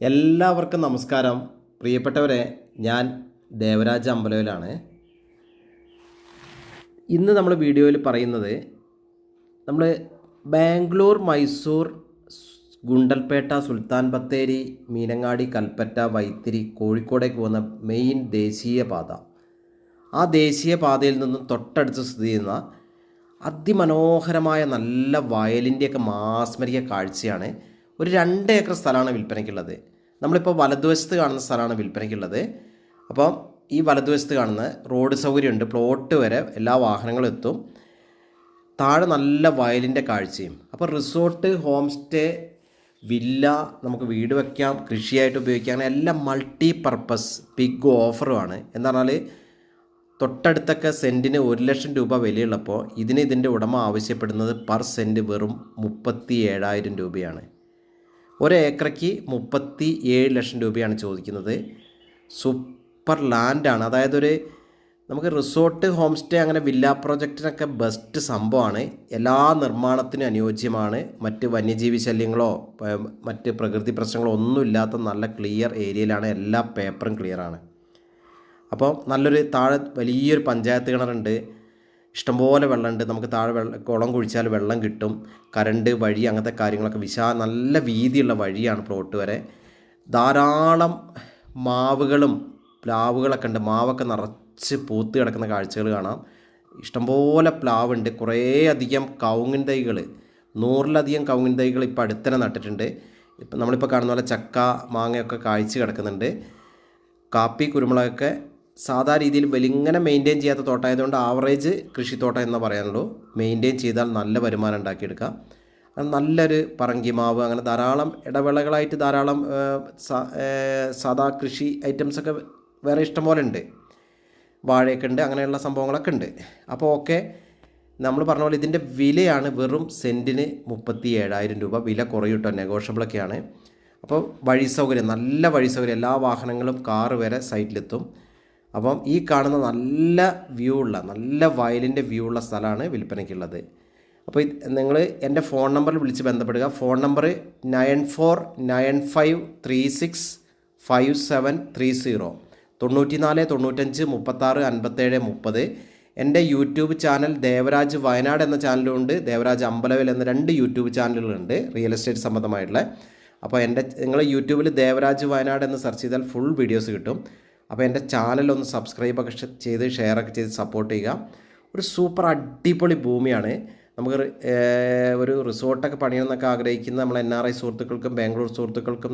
എല്ലാവർക്കും നമസ്കാരം. പ്രിയപ്പെട്ടവരെ, ഞാൻ ദേവരാജ് അമ്പലവിലാണ്. ഇന്ന് നമ്മൾ വീഡിയോയിൽ പറയുന്നത് നമ്മൾ ബാംഗ്ലൂർ, മൈസൂർ, ഗുണ്ടൽപേട്ട, സുൽത്താൻ ബത്തേരി, മീനങ്ങാടി, കൽപ്പറ്റ, വൈത്തിരി, കോഴിക്കോടേക്ക് പോകുന്ന മെയിൻ ദേശീയപാത. ആ ദേശീയപാതയിൽ നിന്നും തൊട്ടടുത്ത് സ്ഥിതി ചെയ്യുന്ന അതിമനോഹരമായ നല്ല വയലിൻ്റെയൊക്കെ മാസ്മരിക കാഴ്ചയാണ്. ഒരു 2 ഏക്കർ സ്ഥലമാണ് വിൽപ്പനയ്ക്കുള്ളത്. നമ്മളിപ്പോൾ വലതുവശത്ത് കാണുന്ന സ്ഥലമാണ് വിൽപ്പനയ്ക്കുള്ളത്. അപ്പം ഈ വലതുവശത്ത് കാണുന്ന റോഡ് സൗകര്യമുണ്ട്, പ്ലോട്ട് വരെ എല്ലാ വാഹനങ്ങളും എത്തും. താഴെ നല്ല വയലിൻ്റെ കാഴ്ചയും. അപ്പോൾ റിസോർട്ട്, ഹോം സ്റ്റേ, വില്ല, നമുക്ക് വീട് വയ്ക്കാം, കൃഷിയായിട്ട് ഉപയോഗിക്കാം, അങ്ങനെ എല്ലാം മൾട്ടി പർപ്പസ് ബിഗ് ഓഫറുമാണ്. എന്താ പറഞ്ഞാൽ തൊട്ടടുത്തൊക്കെ സെൻറ്റിന് 1,00,000 രൂപ വിലയുള്ളപ്പോൾ ഇതിൻ്റെ ഉടമ ആവശ്യപ്പെടുന്നത് പെർ സെൻറ്റ് വെറും 37,000 രൂപയാണ്. 1 ഏക്കറയ്ക്ക് 37 ലക്ഷം രൂപയാണ് ചോദിക്കുന്നത്. സൂപ്പർ ലാൻഡാണ്. അതായത് നമുക്ക് റിസോർട്ട്, ഹോം സ്റ്റേ, അങ്ങനെ വില്ല പ്രോജക്റ്റിനൊക്കെ ബെസ്റ്റ് സംഭവമാണ്. എല്ലാ നിർമ്മാണത്തിനും അനുയോജ്യമാണ്. മറ്റ് വന്യജീവി ശല്യങ്ങളോ മറ്റ് പ്രകൃതി പ്രശ്നങ്ങളോ ഒന്നുമില്ലാത്ത നല്ല ക്ലിയർ ഏരിയയിലാണ്. എല്ലാ പേപ്പറും ക്ലിയറാണ്. അപ്പോൾ നല്ലൊരു താഴെ വലിയൊരു പഞ്ചായത്ത് കിണറുണ്ട്, ഇഷ്ടംപോലെ വെള്ളമുണ്ട്. നമുക്ക് താഴെ കുളം കുഴിച്ചാൽ വെള്ളം കിട്ടും. കറണ്ട് വഴി, അങ്ങനത്തെ കാര്യങ്ങളൊക്കെ നല്ല വീതിയുള്ള വഴിയാണ് പ്ലോട്ട് വരെ. ധാരാളം മാവുകളും പ്ലാവുകളൊക്കെ ഉണ്ട്. മാവൊക്കെ നിറച്ച് പൂത്ത് കിടക്കുന്ന കാഴ്ചകൾ കാണാം. ഇഷ്ടംപോലെ പ്ലാവുണ്ട്. കുറേ അധികം കവുങ്ങിൻ തൈകൾ, 100-ലധികം കവുങ്ങിൻ തൈകൾ ഇപ്പോൾ അടുത്തന്നെ നട്ടിട്ടുണ്ട്. ഇപ്പം നമ്മളിപ്പോൾ കാണുന്ന പോലെ ചക്ക, മാങ്ങയൊക്കെ കായ്ച്ച് കിടക്കുന്നുണ്ട്. കാപ്പി, കുരുമുളകൊക്കെ സാധാ രീതിയിൽ വലിങ്ങനെ മെയിൻറ്റെയിൻ ചെയ്യാത്ത തോട്ടമായതുകൊണ്ട് ആവറേജ് കൃഷിത്തോട്ടം എന്ന് പറയാനുള്ളൂ. മെയിൻറ്റെയിൻ ചെയ്താൽ നല്ല വരുമാനം ഉണ്ടാക്കിയെടുക്കാം. നല്ലൊരു പറങ്കിമാവ്, അങ്ങനെ ധാരാളം ഇടവേളകളായിട്ട് ധാരാളം സാധാ കൃഷി ഐറ്റംസൊക്കെ വേറെ ഇഷ്ടംപോലെ ഉണ്ട്. വാഴയൊക്കെ ഉണ്ട്, അങ്ങനെയുള്ള സംഭവങ്ങളൊക്കെ ഉണ്ട്. അപ്പോൾ ഓക്കെ, നമ്മൾ പറഞ്ഞ പോലെ ഇതിൻ്റെ വിലയാണ് വെറും സെൻറ്റിന് 37,000 രൂപ. വില കുറയും കേട്ടോ, നെഗോഷ്യബിളൊക്കെയാണ്. അപ്പോൾ വഴി സൗകര്യം, നല്ല വഴി സൗകര്യം, എല്ലാ വാഹനങ്ങളും കാറ് വരെ സൈറ്റിലെത്തും. അപ്പം ഈ കാണുന്ന നല്ല വ്യൂ ഉള്ള, നല്ല വയലിൻ്റെ വ്യൂ ഉള്ള സ്ഥലമാണ് വിൽപ്പനയ്ക്കുള്ളത്. അപ്പോൾ നിങ്ങൾ എൻ്റെ ഫോൺ നമ്പറിൽ വിളിച്ച് ബന്ധപ്പെടുക. Phone number 9495365730, 94 95 36 57 30. എൻ്റെ യൂട്യൂബ് ചാനൽ ദേവരാജ് വയനാട് എന്ന ചാനലുണ്ട്, ദേവരാജ് അമ്പലവിൽ എന്ന 2 യൂട്യൂബ് ചാനലുകളുണ്ട് റിയൽ എസ്റ്റേറ്റ് സംബന്ധമായിട്ടുള്ള. അപ്പോൾ നിങ്ങൾ യൂട്യൂബിൽ ദേവരാജ് വയനാട് എന്ന് സെർച്ച് ചെയ്താൽ ഫുൾ വീഡിയോസ് കിട്ടും. അപ്പോൾ എൻ്റെ ചാനലൊന്ന് സബ്സ്ക്രൈബൊക്കെ ചെയ്ത് ഷെയറൊക്കെ ചെയ്ത് സപ്പോർട്ട് ചെയ്യുക. ഒരു സൂപ്പർ അടിപൊളി ഭൂമിയാണ്. നമുക്ക് ഒരു റിസോർട്ടൊക്കെ പണിയണമെന്നൊക്കെ ആഗ്രഹിക്കുന്ന നമ്മളെ NRI സുഹൃത്തുക്കൾക്കും ബാംഗ്ലൂർ സുഹൃത്തുക്കൾക്കും